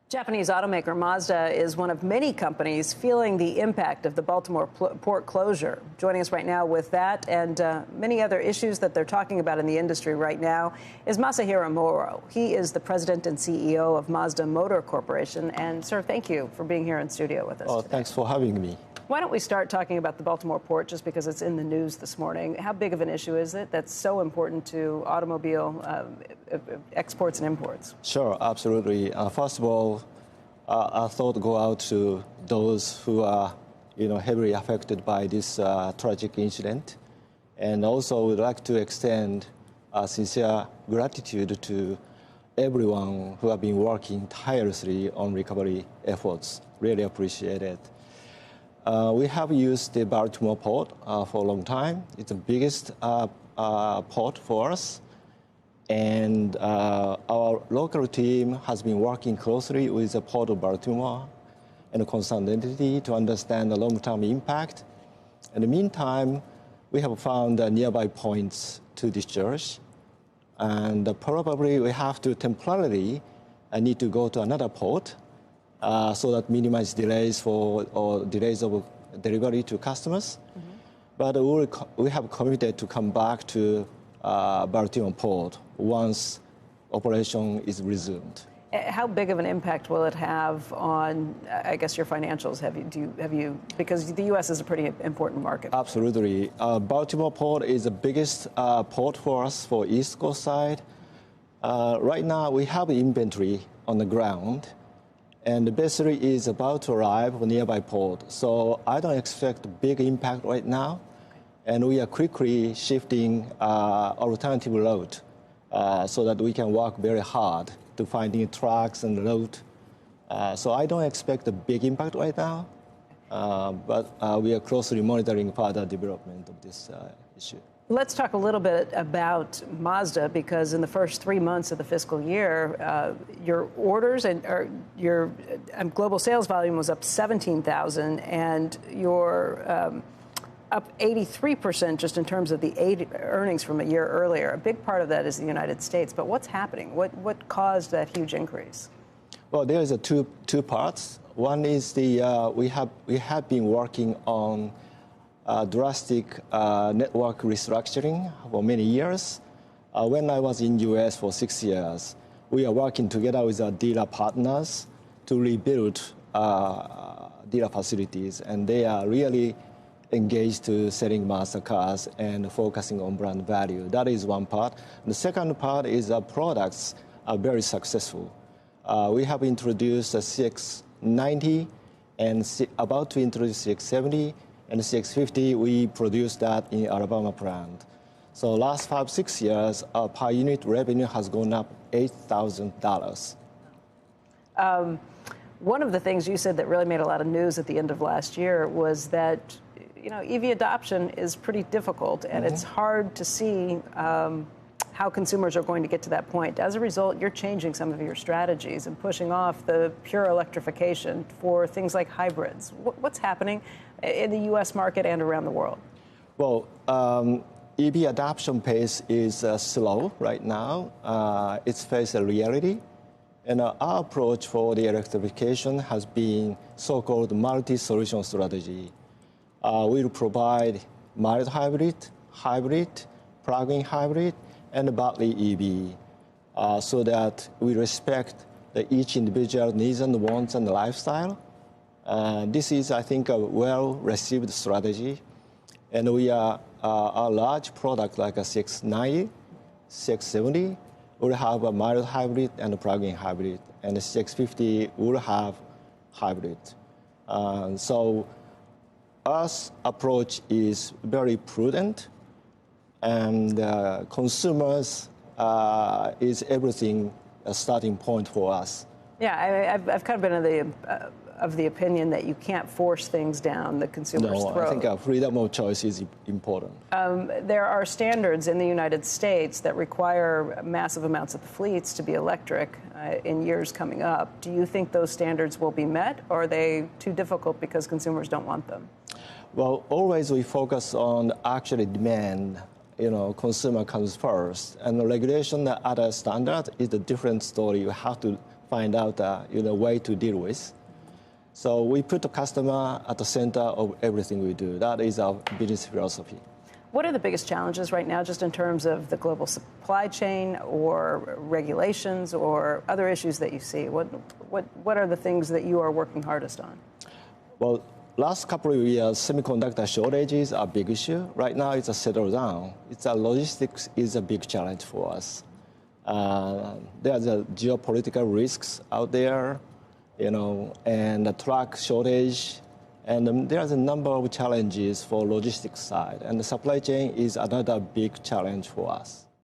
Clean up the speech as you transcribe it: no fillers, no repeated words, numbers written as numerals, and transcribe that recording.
Japanese automaker Mazda is one of many companies feeling the impact of the Baltimore port closure. Joining us right now with that and many other issues that they're talking about in the industry right now is Masahiro Moro. He is the president and CEO of Mazda Motor Corporation. And, sir, thank you for being here in studio with us today. Thanks for having me. Why don't we start talking about the Baltimore port just because it's in the news this morning? How big of an issue is it that's so important to automobile exports and imports? Sure, absolutely. First of all, I thought to go out to those who are, heavily affected by this tragic incident, and also would like to extend sincere gratitude to everyone who have been working tirelessly on recovery efforts. Really appreciate it. We have used the Baltimore port for a long time. It's the biggest port for us. And our local team has been working closely with the Port of Baltimore and the concerned entity to understand the long-term impact. In the meantime, we have found nearby points to discharge. And probably we have to temporarily need to go to another port so that minimize delays delays of delivery to customers. Mm-hmm. But we have committed to come back to Baltimore port once operation is resumed. How big of an impact will it have on, I guess, your financials? Have you because the U.S. is a pretty important market. Absolutely. Baltimore port is the biggest port for us for East Coast side. Right now, we have inventory on the ground, and the vessel is about to arrive at a nearby port. So I don't expect a big impact right now. And we are quickly shifting alternative route so that we can work very hard to finding trucks and route. So I don't expect a big impact right now, but we are closely monitoring further development of this issue. Let's talk a little bit about Mazda, because in the first 3 months of the fiscal year, your orders and your global sales volume was up 17,000, and your up 83% just in terms of the earnings from a year earlier. A big part of that is the United States. But what's happening? What caused that huge increase? Well, there is two parts. One is we have been working on drastic network restructuring for many years. When I was in U.S. for 6 years, we are working together with our dealer partners to rebuild dealer facilities, and they are really engaged to selling Mazda cars and focusing on brand value. That is one part. And the second part is our products are very successful. We have introduced a CX90 and about to introduce CX70 and CX50. We produced that in Alabama plant. So last 5-6 years, our per unit revenue has gone up $8,000. One of the things you said that really made a lot of news at the end of last year was that EV adoption is pretty difficult, and it's hard to see how consumers are going to get to that point. As a result, you're changing some of your strategies and pushing off the pure electrification for things like hybrids. What's happening in the U.S. market and around the world? Well, EV adoption pace is slow right now. It's faced a reality. And our approach for the electrification has been so-called multi-solution strategy. We'll provide mild hybrid, plug-in hybrid, and battery EV so that we respect each individual needs and wants and lifestyle. This is, I think, a well-received strategy. And we are a large product like a 690, 670 will have a mild hybrid and a plug-in hybrid, and the 650 will have hybrid. So our approach is very prudent, and consumers is everything a starting point for us. Yeah, I've kind of been of the opinion that you can't force things down the consumer's throat. I think our freedom of choice is important. There are standards in the United States that require massive amounts of the fleets to be electric in years coming up. Do you think those standards will be met, or are they too difficult because consumers don't want them? Well, always we focus on actually demand. Consumer comes first, and the regulation at a standard is a different story. You have to find out a way to deal with. So we put the customer at the center of everything we do. That is our business philosophy. What are the biggest challenges right now, just in terms of the global supply chain or regulations or other issues that you see? What are the things that you are working hardest on? Well, last couple of years, semiconductor shortages are a big issue. Right now, it's a settled down. Logistics is a big challenge for us. There's a geopolitical risks out there, and the truck shortage. And there's a number of challenges for logistics side. And the supply chain is another big challenge for us.